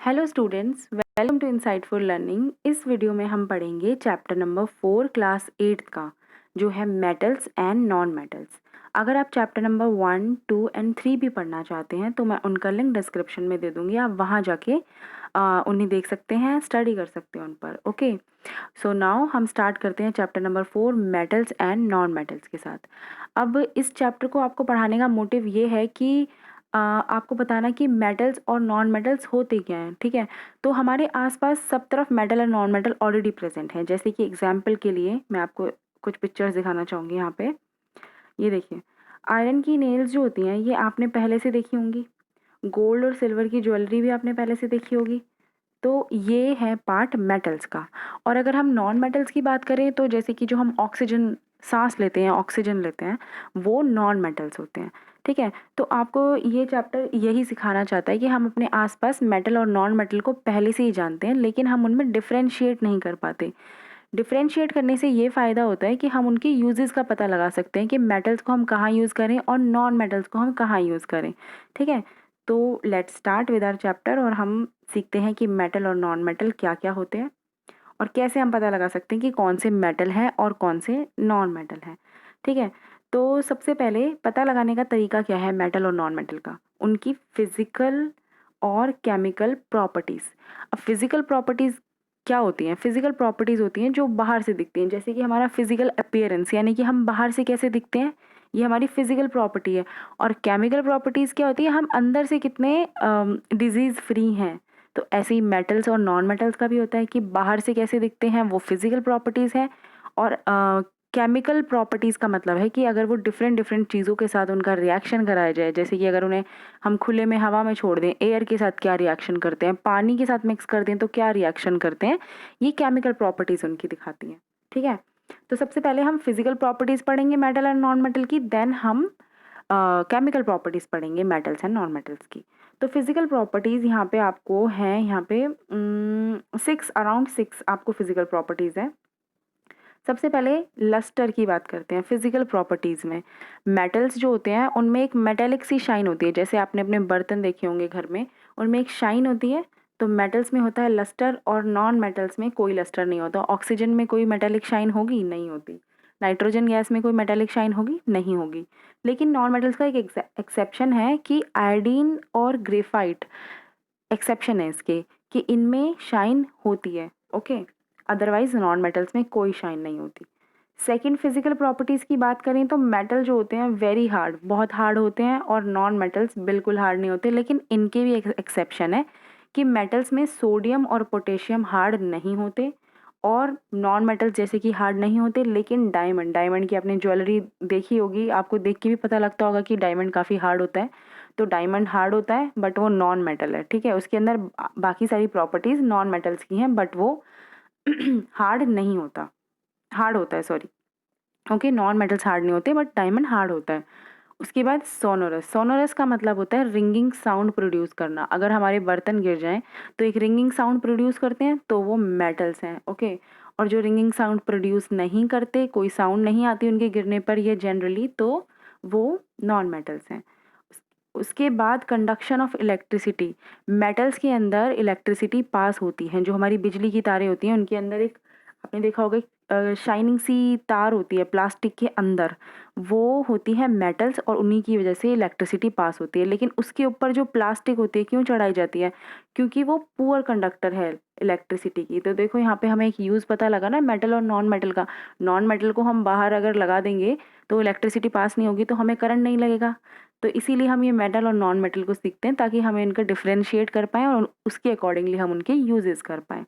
Hello students, welcome to insightful learning. इस video में हम पढ़ेंगे चैप्टर नंबर 4 क्लास 8 का, जो है मेटल्स एंड नॉन मेटल्स। अगर आप चैप्टर नंबर 1, 2 एंड 3 भी पढ़ना चाहते हैं तो मैं उनका लिंक डिस्क्रिप्शन में दे दूँगी, आप वहाँ जाके उन्हें देख सकते हैं, स्टडी कर सकते हैं उन पर। ओके, सो नाउ हम स्टार्ट करते हैं chapter number 4 metals and non metals के साथ। अब इस चैप्टर को आपको पढ़ाने का मोटिव ये है कि आपको बताना कि मेटल्स और नॉन मेटल्स होते क्या हैं, ठीक है। तो हमारे आसपास सब तरफ मेटल और नॉन मेटल ऑलरेडी प्रेजेंट हैं। जैसे कि एग्जांपल के लिए मैं आपको कुछ पिक्चर्स दिखाना चाहूँगी यहाँ पे। ये देखिए, आयरन की नेल्स जो होती हैं ये आपने पहले से देखी होंगी। गोल्ड और सिल्वर की ज्वेलरी भी आपने पहले से देखी होगी। तो ये है पार्ट मेटल्स का। और अगर हम नॉन मेटल्स की बात करें तो जैसे कि जो हम ऑक्सीजन सांस लेते हैं, ऑक्सीजन लेते हैं, वो नॉन मेटल्स होते हैं, ठीक है। तो आपको ये चैप्टर यही सिखाना चाहता है कि हम अपने आसपास मेटल और नॉन मेटल को पहले से ही जानते हैं, लेकिन हम उनमें डिफ्रेंशिएट नहीं कर पाते। डिफ्रेंशिएट करने से ये फ़ायदा होता है कि हम उनके यूजेस का पता लगा सकते हैं कि मेटल्स को हम कहाँ यूज़ करें और नॉन मेटल्स को हम कहाँ यूज़ करें, ठीक है। तो let's start with our chapter और हम सीखते हैं कि मेटल और नॉन मेटल क्या क्या होते हैं और कैसे हम पता लगा सकते हैं कि कौन से मेटल हैं और कौन से नॉन मेटल हैं, ठीक है। तो सबसे पहले पता लगाने का तरीका क्या है मेटल और नॉन मेटल का, उनकी फिजिकल और केमिकल प्रॉपर्टीज़। अब फिजिकल प्रॉपर्टीज़ क्या होती हैं? फिजिकल प्रॉपर्टीज़ होती हैं जो बाहर से दिखती हैं, जैसे कि हमारा फिजिकल अपीयरेंस, यानी कि हम बाहर से कैसे दिखते हैं, ये हमारी फिजिकल प्रॉपर्टी है। और केमिकल प्रॉपर्टीज़ क्या होती है, हम अंदर से कितने डिजीज़ फ्री हैं। तो ऐसे ही मेटल्स और नॉन मेटल्स का भी होता है कि बाहर से कैसे दिखते हैं, वो फिजिकल प्रॉपर्टीज़ है। और केमिकल प्रॉपर्टीज़ का मतलब है कि अगर वो डिफरेंट डिफरेंट चीज़ों के साथ उनका रिएक्शन कराया जाए, जैसे कि अगर उन्हें हम खुले में हवा में छोड़ दें, एयर के साथ क्या रिएक्शन करते हैं, पानी के साथ मिक्स कर दें तो क्या रिएक्शन करते हैं, ये केमिकल प्रॉपर्टीज़ उनकी दिखाती हैं, ठीक है। तो सबसे पहले हम फिजिकल प्रॉपर्टीज़ पढ़ेंगे मेटल एंड नॉन मेटल की, देन हम केमिकल प्रॉपर्टीज़ पढ़ेंगे मेटल्स एंड नॉन मेटल्स की। तो फिजिकल प्रॉपर्टीज़ यहाँ पे आपको हैं, यहाँ पे 6 अराउंड 6 आपको फिजिकल प्रॉपर्टीज़ हैं। सबसे पहले लस्टर की बात करते हैं। फिजिकल प्रॉपर्टीज़ में मेटल्स जो होते हैं उनमें एक मेटेलिक सी शाइन होती है, जैसे आपने अपने बर्तन देखे होंगे घर में, उनमें एक शाइन होती है। तो मेटल्स में होता है लस्टर और नॉन मेटल्स में कोई लस्टर नहीं होता। ऑक्सीजन में कोई मेटेलिक शाइन होगी? नहीं होती। नाइट्रोजन गैस में कोई मेटेलिक शाइन होगी? नहीं होगी। लेकिन नॉन मेटल्स का एक एक्सेप्शन है कि आयोडीन और ग्रेफाइट एक्सेप्शन है इसके, कि इनमें शाइन होती है, ओके। अदरवाइज नॉन मेटल्स में कोई शाइन नहीं होती। सेकंड फिजिकल प्रॉपर्टीज़ की बात करें तो मेटल जो होते हैं वेरी हार्ड, बहुत हार्ड होते हैं, और नॉन मेटल्स बिल्कुल हार्ड नहीं होते। लेकिन इनके भी एक एक्सेप्शन है कि मेटल्स में सोडियम और पोटेशियम हार्ड नहीं होते और नॉन मेटल्स जैसे कि हार्ड नहीं होते। लेकिन डायमंड, डायमंड की आपने ज्वेलरी देखी होगी, आपको देख के भी पता लगता होगा कि डायमंड काफ़ी हार्ड होता है। तो डायमंड हार्ड होता है बट वो नॉन मेटल है, ठीक है। उसके अंदर बाकी सारी प्रॉपर्टीज़ नॉन मेटल्स की हैं बट वो हार्ड नहीं होता, हार्ड होता है, sorry, okay. Non metals hard नहीं होते बट डायमंड हार्ड होता है। उसके बाद सोनोरस, सोनोरस का मतलब होता है रिंगिंग साउंड प्रोड्यूस करना। अगर हमारे बर्तन गिर जाएं तो एक रिंगिंग साउंड प्रोड्यूस करते हैं, तो वो मेटल्स हैं, ओके। और जो रिंगिंग साउंड प्रोड्यूस नहीं करते, कोई साउंड नहीं आती उनके गिरने पर ये जनरली, तो वो नॉन मेटल्स हैं। उसके बाद कंडक्शन ऑफ इलेक्ट्रिसिटी, मेटल्स के अंदर इलेक्ट्रिसिटी पास होती है। जो हमारी बिजली की तारें होती हैं उनके अंदर एक, आपने देखा होगा, शाइनिंग सी तार होती है प्लास्टिक के अंदर, वो होती है मेटल्स और उन्हीं की वजह से इलेक्ट्रिसिटी पास होती है। लेकिन उसके ऊपर जो प्लास्टिक होती है क्यों चढ़ाई जाती है? क्योंकि वो पुअर कंडक्टर है इलेक्ट्रिसिटी की। तो देखो यहाँ पे हमें एक यूज़ पता लगा ना मेटल और नॉन मेटल का। नॉन मेटल को हम बाहर अगर लगा देंगे तो इलेक्ट्रिसिटी पास नहीं होगी, तो हमें करंट नहीं लगेगा। तो इसीलिए हम ये मेटल और नॉन मेटल को सीखते हैं ताकि हमें इनका डिफरेंशिएट कर पाएँ और उसके अकॉर्डिंगली हम उनके यूजेस कर पाएँ।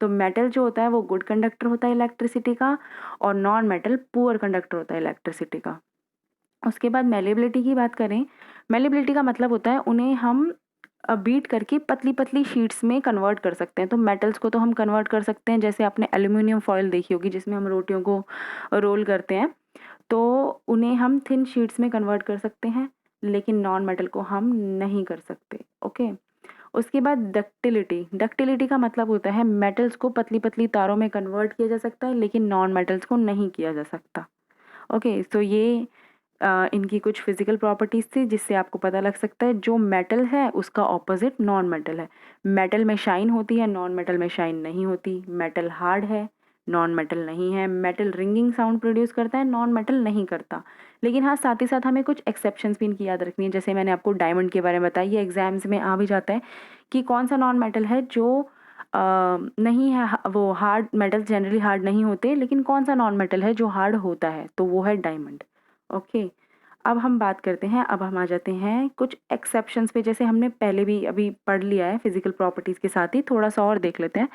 तो मेटल जो होता है वो गुड कंडक्टर होता है इलेक्ट्रिसिटी का, और नॉन मेटल पुअर कंडक्टर होता है इलेक्ट्रिसिटी का। उसके बाद मेलेबिलिटी की बात करें, मेलेबिलिटी का मतलब होता है उन्हें हम बीट करके पतली पतली शीट्स में कन्वर्ट कर सकते हैं। तो मेटल्स को तो हम कन्वर्ट कर सकते हैं, जैसे आपने एल्यूमिनियम फॉयल देखी होगी जिसमें हम रोटियों को रोल करते हैं, तो उन्हें हम थिन शीट्स में कन्वर्ट कर सकते हैं। लेकिन नॉन मेटल को हम नहीं कर सकते, ओके। उसके बाद डक्टिलिटी, डक्टिलिटी का मतलब होता है मेटल्स को पतली पतली तारों में कन्वर्ट किया जा सकता है लेकिन नॉन मेटल्स को नहीं किया जा सकता, ओके। सो ये इनकी कुछ फिजिकल प्रॉपर्टीज़ थी जिससे आपको पता लग सकता है जो मेटल है उसका ऑपोजिट नॉन मेटल है। मेटल में शाइन होती है, नॉन मेटल में शाइन नहीं होती। मेटल हार्ड है, नॉन मेटल नहीं है। मेटल रिंगिंग साउंड प्रोड्यूस करता है, नॉन मेटल नहीं करता। लेकिन हाँ, साथ ही साथ हमें कुछ एक्सेप्शंस भी इनकी याद रखनी है। जैसे मैंने आपको डायमंड के बारे में बताया, ये एग्जाम्स में आ भी जाता है कि कौन सा नॉन मेटल है जो नहीं है, वो हार्ड मेटल जनरली हार्ड नहीं होते, लेकिन कौन सा नॉन मेटल है जो हार्ड होता है, तो वो है डायमंड। ओके, अब हम बात करते हैं, अब हम आ जाते हैं कुछ एक्सेप्शंस पे। जैसे हमने पहले भी अभी पढ़ लिया है फिजिकल प्रॉपर्टीज़ के साथ ही, थोड़ा सा और देख लेते हैं।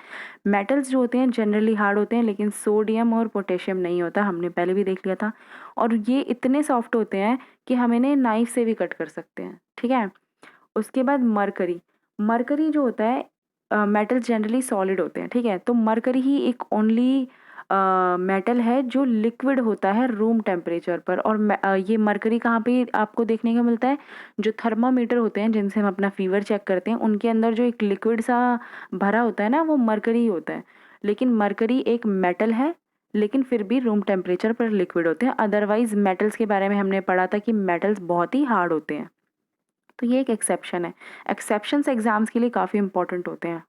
मेटल्स जो होते हैं जनरली हार्ड होते हैं, लेकिन सोडियम और पोटेशियम नहीं होता, हमने पहले भी देख लिया था। और ये इतने सॉफ्ट होते हैं कि हम इन्हें नाइफ से भी कट कर सकते हैं, ठीक है। उसके बाद मरकरी। मरकरी जो होता है, मेटल जनरली सॉलिड होते हैं, ठीक है, तो मरकरी ही एक ओनली मेटल है जो लिक्विड होता है रूम टेम्परेचर पर। और ये मरकरी कहाँ पे आपको देखने को मिलता है, जो थर्मामीटर होते हैं जिनसे हम अपना फीवर चेक करते हैं, उनके अंदर जो एक लिक्विड सा भरा होता है ना, वो मरकरी ही होता है। लेकिन मरकरी एक मेटल है, लेकिन फिर भी रूम टेम्परेचर पर लिक्विड होते हैं। अदरवाइज मेटल्स के बारे में हमने पढ़ा था कि मेटल्स बहुत ही हार्ड होते हैं, तो ये एक एक्सेप्शन है। एक्सेप्शंस एग्जाम्स के लिए काफ़ी इंपॉर्टेंट होते हैं।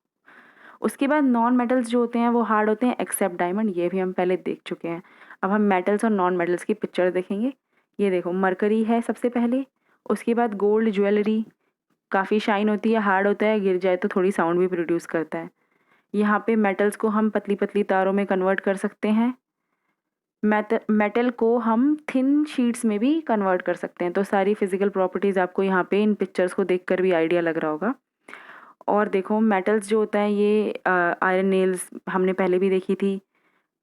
उसके बाद नॉन मेटल्स जो होते हैं वो हार्ड होते हैं एक्सेप्ट डायमंड, ये भी हम पहले देख चुके हैं। अब हम मेटल्स और नॉन मेटल्स की पिक्चर देखेंगे। ये देखो, मरकरी है सबसे पहले, उसके बाद गोल्ड ज्वेलरी, काफ़ी शाइन होती है, हार्ड होता है, गिर जाए तो थोड़ी साउंड भी प्रोड्यूस करता है। यहाँ पे मेटल्स को हम पतली पतली तारों में कन्वर्ट कर सकते हैं। मेटल को हम थिन शीट्स में भी कन्वर्ट कर सकते हैं। तो सारी फिजिकल प्रॉपर्टीज़ आपको यहाँ पे इन पिक्चर्स को देखकर भी आइडिया लग रहा होगा। और देखो, मेटल्स जो होता है ये आयरन नेल्स हमने पहले भी देखी थी।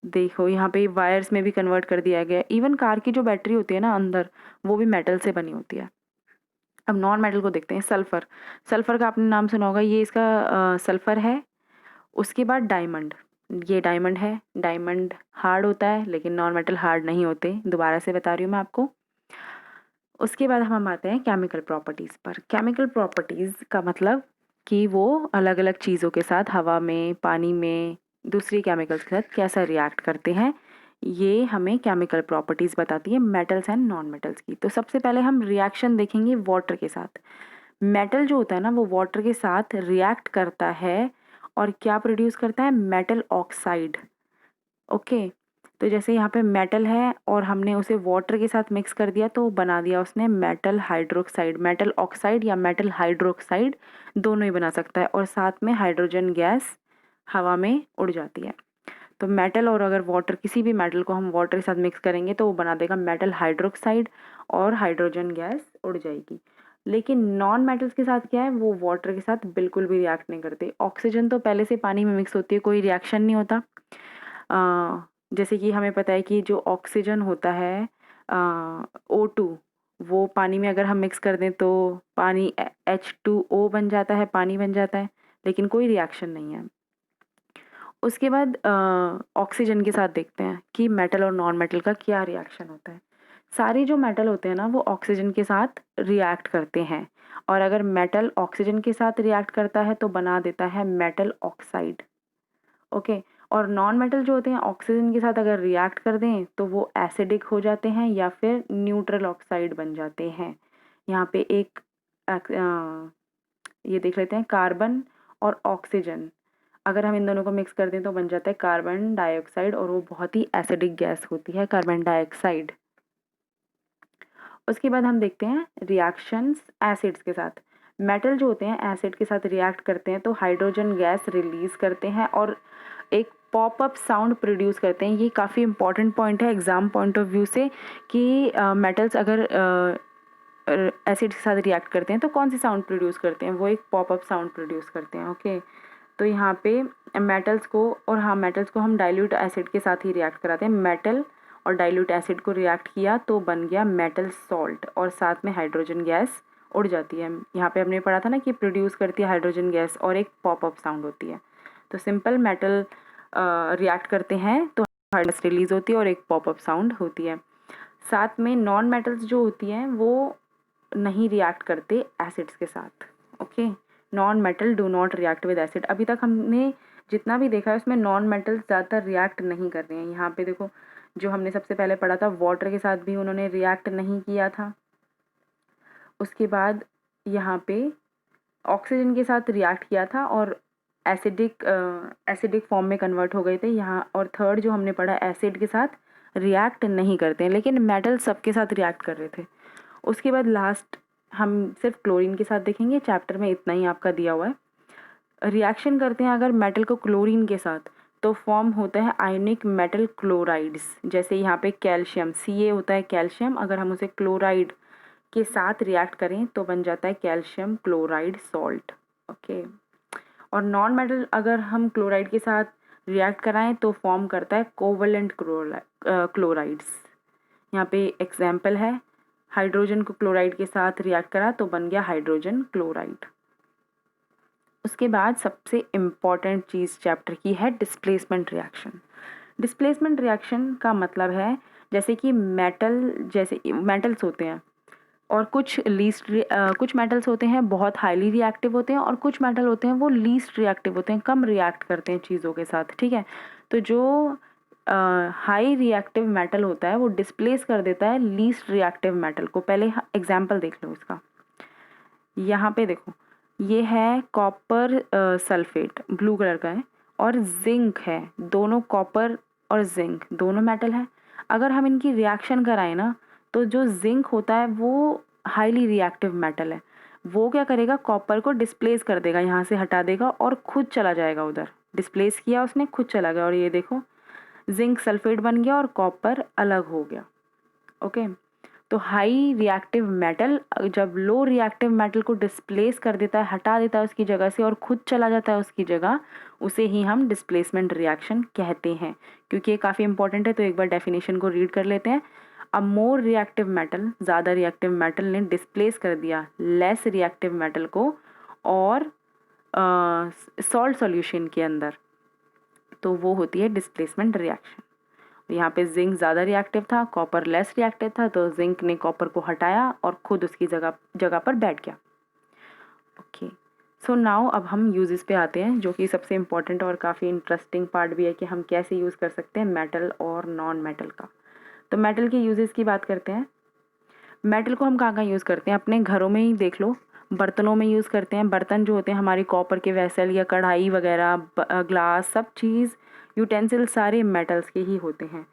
देखो यहाँ पे वायर्स में भी कन्वर्ट कर दिया गया है। इवन कार की जो बैटरी होती है ना अंदर, वो भी मेटल से बनी होती है। अब नॉन मेटल को देखते हैं। सल्फर, सल्फर का आपने नाम सुना होगा, ये इसका सल्फर है। उसके बाद डायमंड, ये डायमंड है। डायमंड हार्ड होता है, लेकिन नॉन मेटल हार्ड नहीं होते, दोबारा से बता रही हूँ मैं आपको। उसके बाद हम आते हैं केमिकल प्रॉपर्टीज़ पर। केमिकल प्रॉपर्टीज़ का मतलब कि वो अलग अलग चीज़ों के साथ, हवा में, पानी में, दूसरी केमिकल्स के साथ कैसा रिएक्ट करते हैं, ये हमें केमिकल प्रॉपर्टीज़ बताती है मेटल्स एंड नॉन मेटल्स की। तो सबसे पहले हम रिएक्शन देखेंगे वाटर के साथ। मेटल जो होता है ना, वो वाटर के साथ रिएक्ट करता है और क्या प्रोड्यूस करता है, मेटल ऑक्साइड। ओके, तो जैसे यहाँ पे मेटल है और हमने उसे वाटर के साथ मिक्स कर दिया, तो बना दिया उसने मेटल हाइड्रोक्साइड। मेटल ऑक्साइड या मेटल हाइड्रोक्साइड दोनों ही बना सकता है, और साथ में हाइड्रोजन गैस हवा में उड़ जाती है। तो मेटल और अगर वाटर, किसी भी मेटल को हम वाटर के साथ मिक्स करेंगे तो वो बना देगा मेटल हाइड्रोक्साइड, और हाइड्रोजन गैस उड़ जाएगी। लेकिन नॉन मेटल्स के साथ क्या है, वो वाटर के साथ बिल्कुल भी रिएक्ट नहीं करते। ऑक्सीजन तो पहले से पानी में मिक्स होती है, कोई रिएक्शन नहीं होता। जैसे कि हमें पता है कि जो ऑक्सीजन होता है O2, वो पानी में अगर हम मिक्स कर दें तो पानी H2O बन जाता है, पानी बन जाता है, लेकिन कोई रिएक्शन नहीं है। उसके बाद ऑक्सीजन के साथ देखते हैं कि मेटल और नॉन मेटल का क्या रिएक्शन होता है। सारे जो मेटल होते हैं ना, वो ऑक्सीजन के साथ रिएक्ट करते हैं, और अगर मेटल ऑक्सीजन के साथ रिएक्ट करता है तो बना देता है मेटल ऑक्साइड। ओके, और नॉन मेटल जो होते हैं ऑक्सीजन के साथ अगर रिएक्ट कर दें तो वो एसिडिक हो जाते हैं या फिर न्यूट्रल ऑक्साइड बन जाते हैं। यहाँ पे एक ये देख लेते हैं, कार्बन और ऑक्सीजन, अगर हम इन दोनों को मिक्स कर दें तो बन जाता है कार्बन डाइऑक्साइड, और वो बहुत ही एसिडिक गैस होती है कार्बन डाइऑक्साइड। उसके बाद हम देखते हैं रिएक्शंस एसिड्स के साथ। मेटल जो होते हैं एसिड के साथ रिएक्ट करते हैं तो हाइड्रोजन गैस रिलीज करते हैं और एक पॉपअप साउंड प्रोड्यूस करते हैं। ये काफ़ी इंपॉर्टेंट पॉइंट है एग्जाम पॉइंट ऑफ व्यू से कि मेटल्स अगर एसिड के साथ रिएक्ट करते हैं तो कौन सी साउंड प्रोड्यूस करते हैं, वो एक पॉपअप साउंड प्रोड्यूस करते हैं। ओके, तो यहाँ पे मेटल्स को, और हाँ, मेटल्स को हम डाइल्यूट एसिड के साथ ही रिएक्ट कराते हैं। मेटल और डाइल्यूट एसिड को रिएक्ट किया तो बन गया मेटल सॉल्ट, और साथ में हाइड्रोजन गैस उड़ जाती है। यहाँ पे हमने पढ़ा था ना कि प्रोड्यूस करती है हाइड्रोजन गैस और एक पॉपअप साउंड होती है। तो सिंपल मेटल रिएक्ट करते हैं तो गैस रिलीज होती है और एक पॉपअप साउंड होती है। साथ में नॉन मेटल्स जो होती हैं वो नहीं रिएक्ट करते एसिड्स के साथ। Okay, non metal do not react with acid. अभी तक हमने जितना भी देखा है उसमें नॉन मेटल्स ज़्यादातर रिएक्ट नहीं कर रहे हैं। यहाँ पे देखो, जो हमने सबसे पहले पढ़ा था, वाटर के साथ भी उन्होंने रिएक्ट नहीं किया था। उसके बाद यहाँ पे ऑक्सीजन के साथ रिएक्ट किया था और एसिडिक फॉर्म में कन्वर्ट हो गए थे यहाँ। और थर्ड जो हमने पढ़ा, एसिड के साथ रिएक्ट नहीं करते हैं, लेकिन मेटल सबके साथ रिएक्ट कर रहे थे। उसके बाद लास्ट हम सिर्फ क्लोरीन के साथ देखेंगे, चैप्टर में इतना ही आपका दिया हुआ है। रिएक्शन करते हैं अगर मेटल को क्लोरीन के साथ, तो फॉर्म होता है आयनिक मेटल क्लोराइड्स। जैसे यहाँ पे कैल्शियम, Ca होता है कैल्शियम, अगर हम उसे क्लोराइड के साथ रिएक्ट करें तो बन जाता है कैल्शियम क्लोराइड सॉल्ट। ओके। और नॉन मेटल अगर हम क्लोराइड के साथ रिएक्ट कराएं तो फॉर्म करता है कोवलेंट क्लोराइड्स। यहाँ पे एग्जाम्पल है, हाइड्रोजन को क्लोराइड के साथ रिएक्ट करा तो बन गया हाइड्रोजन क्लोराइड। उसके बाद सबसे इम्पॉर्टेंट चीज़ चैप्टर की है डिस्प्लेसमेंट रिएक्शन। डिस्प्लेसमेंट रिएक्शन का मतलब है जैसे कि जैसे मेटल्स होते हैं और कुछ मेटल्स होते हैं बहुत हाईली रिएक्टिव होते हैं, और कुछ मेटल होते हैं वो लीस्ट रिएक्टिव होते हैं, कम रिएक्ट करते हैं चीज़ों के साथ, ठीक है। तो जो हाई रिएक्टिव मेटल होता है वो डिस्प्लेस कर देता है लीस्ट रिएक्टिव मेटल को। पहले एग्जाम्पल देख लो इसका। यहाँ पे देखो, ये है कॉपर सल्फेट, ब्लू कलर का है, और जिंक है। दोनों कॉपर और जिंक दोनों मेटल है। अगर हम इनकी रिएक्शन कराएं ना, तो जो जिंक होता है वो हाईली रिएक्टिव मेटल है, वो क्या करेगा, कॉपर को डिस्प्लेस कर देगा, यहाँ से हटा देगा और खुद चला जाएगा उधर। डिस्प्लेस किया उसने, खुद चला गया, और ये देखो जिंक सल्फेट बन गया और कॉपर अलग हो गया। ओके। तो हाई रिएक्टिव मेटल जब लो रिएक्टिव मेटल को डिस्प्लेस कर देता है, हटा देता है उसकी जगह से और खुद चला जाता है उसकी जगह, उसे ही हम डिस्प्लेसमेंट रिएक्शन कहते हैं। क्योंकि ये काफ़ी इंपॉर्टेंट है तो एक बार डेफिनेशन को रीड कर लेते हैं। अ मोर रिएक्टिव मेटल, ज़्यादा रिएक्टिव मेटल ने डिस्प्लेस कर दिया लेस रिएक्टिव मेटल को और सॉल्ट सॉल्यूशन के अंदर, तो वो होती है डिस्प्लेसमेंट रिएक्शन। यहाँ पे जिंक ज़्यादा रिएक्टिव था, कॉपर लेस रिएक्टिव था, तो जिंक ने कॉपर को हटाया और खुद उसकी जगह पर बैठ गया। ओके। सो नाउ अब हम यूजेस पे आते हैं, जो कि सबसे इम्पॉर्टेंट और काफ़ी इंटरेस्टिंग पार्ट भी है कि हम कैसे यूज़ कर सकते हैं मेटल और नॉन मेटल का। तो मेटल के यूजेस की बात करते हैं। मेटल को हम कहाँ कहाँ यूज़ करते हैं, अपने घरों में ही देख लो, बर्तनों में यूज़ करते हैं। बर्तन जो होते हैं हमारी कॉपर के वेसल या कढ़ाई वगैरह, ग्लास, सब चीज़, यूटेंसिल सारे मेटल्स के ही होते हैं।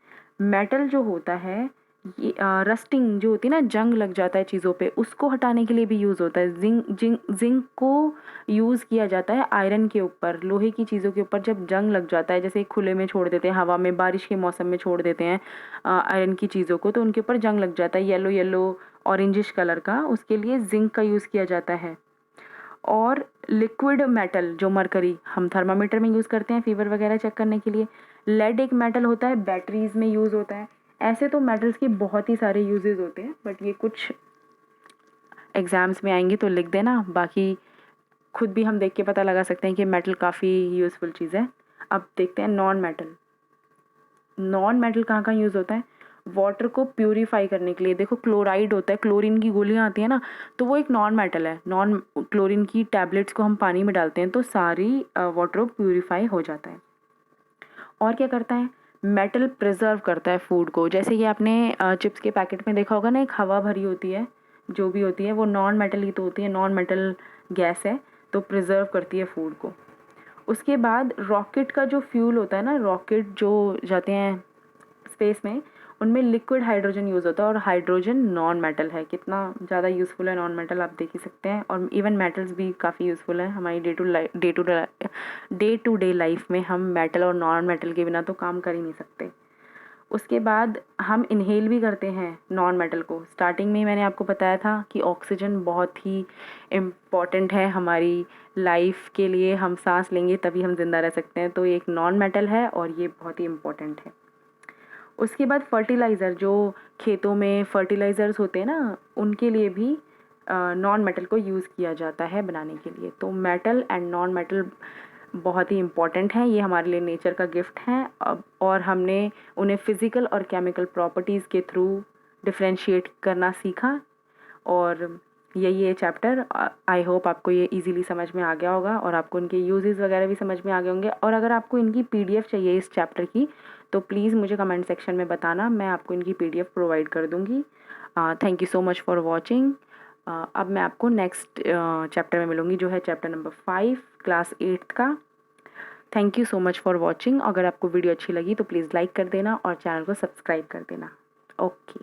मेटल जो होता है ये रस्टिंग जो होती है ना, जंग लग जाता है चीज़ों पे, उसको हटाने के लिए भी यूज़ होता है। जिंक को यूज़ किया जाता है आयरन के ऊपर, लोहे की चीज़ों के ऊपर जब जंग लग जाता है, जैसे खुले में छोड़ देते हैं, हवा में, बारिश के मौसम में छोड़ देते हैं आयरन की चीज़ों को, तो उनके ऊपर जंग लग जाता है येलो येलो ऑरेंजिश कलर का, उसके लिए जिंक का यूज़ किया जाता है। और लिक्विड मेटल जो मरकरी हम थर्मामीटर में यूज़ करते हैं फीवर वगैरह चेक करने के लिए। लेड एक मेटल होता है, बैटरीज में यूज़ होता है। ऐसे तो मेटल्स के बहुत ही सारे यूजेस होते हैं, बट ये कुछ एग्जाम्स में आएंगे तो लिख देना, बाकी खुद भी हम देख के पता लगा सकते हैं कि मेटल काफ़ी यूज़फुल चीज़ है। अब देखते हैं नॉन मेटल। नॉन मेटल कहाँ कहाँ यूज़ होता है, वाटर को प्यूरीफाई करने के लिए। देखो क्लोराइड होता है, क्लोरीन की गोलियाँ आती हैं ना, तो वो एक नॉन मेटल है। नॉन क्लोरीन की टैबलेट्स को हम पानी में डालते हैं तो सारी वाटर प्यूरीफाई हो जाता है। और क्या करता है, मेटल प्रिजर्व करता है फूड को। जैसे कि आपने चिप्स के पैकेट में देखा होगा ना, एक हवा भरी होती है, जो भी होती है वो नॉन मेटल ही तो होती है, नॉन मेटल गैस है, तो प्रिजर्व करती है फूड को। उसके बाद रॉकेट का जो फ्यूल होता है ना, रॉकेट जो जाते हैं स्पेस में, उनमें लिक्विड हाइड्रोजन यूज़ होता है, और हाइड्रोजन नॉन मेटल है। कितना ज़्यादा यूज़फुल है नॉन मेटल, आप देख ही सकते हैं। और इवन मेटल्स भी काफ़ी यूज़फुल है हमारी डे टू डे लाइफ में। हम मेटल और नॉन मेटल के बिना तो काम कर ही नहीं सकते। उसके बाद हम इनहेल भी करते हैं नॉन मेटल को। स्टार्टिंग में ही मैंने आपको बताया था कि ऑक्सीजन बहुत ही इम्पॉर्टेंट है हमारी लाइफ के लिए, हम सांस लेंगे तभी हम ज़िंदा रह सकते हैं, तो ये एक नॉन मेटल है और ये बहुत ही इम्पॉर्टेंट है। उसके बाद फर्टिलाइज़र, जो खेतों में फर्टिलाइज़र्स होते हैं ना, उनके लिए भी नॉन मेटल को यूज़ किया जाता है बनाने के लिए। तो मेटल एंड नॉन मेटल बहुत ही इम्पॉर्टेंट हैं, ये हमारे लिए नेचर का गिफ्ट हैं। अब और हमने उन्हें फिज़िकल और केमिकल प्रॉपर्टीज़ के थ्रू डिफ्रेंशिएट करना सीखा। और यही ये चैप्टर, आई होप आपको ये इजीली समझ में आ गया होगा और आपको इनके यूजेस वगैरह भी समझ में आ गए होंगे। और अगर आपको इनकी पीडीएफ चाहिए इस चैप्टर की, तो प्लीज़ मुझे कमेंट सेक्शन में बताना, मैं आपको इनकी PDF प्रोवाइड कर दूँगी। Thank you so much for watching. अब मैं आपको नेक्स्ट चैप्टर में मिलूँगी, जो है चैप्टर नंबर 5 क्लास 8 का। Thank you so much for watching. अगर आपको वीडियो अच्छी लगी तो प्लीज़ लाइक कर देना और चैनल को सब्सक्राइब कर देना। ओके।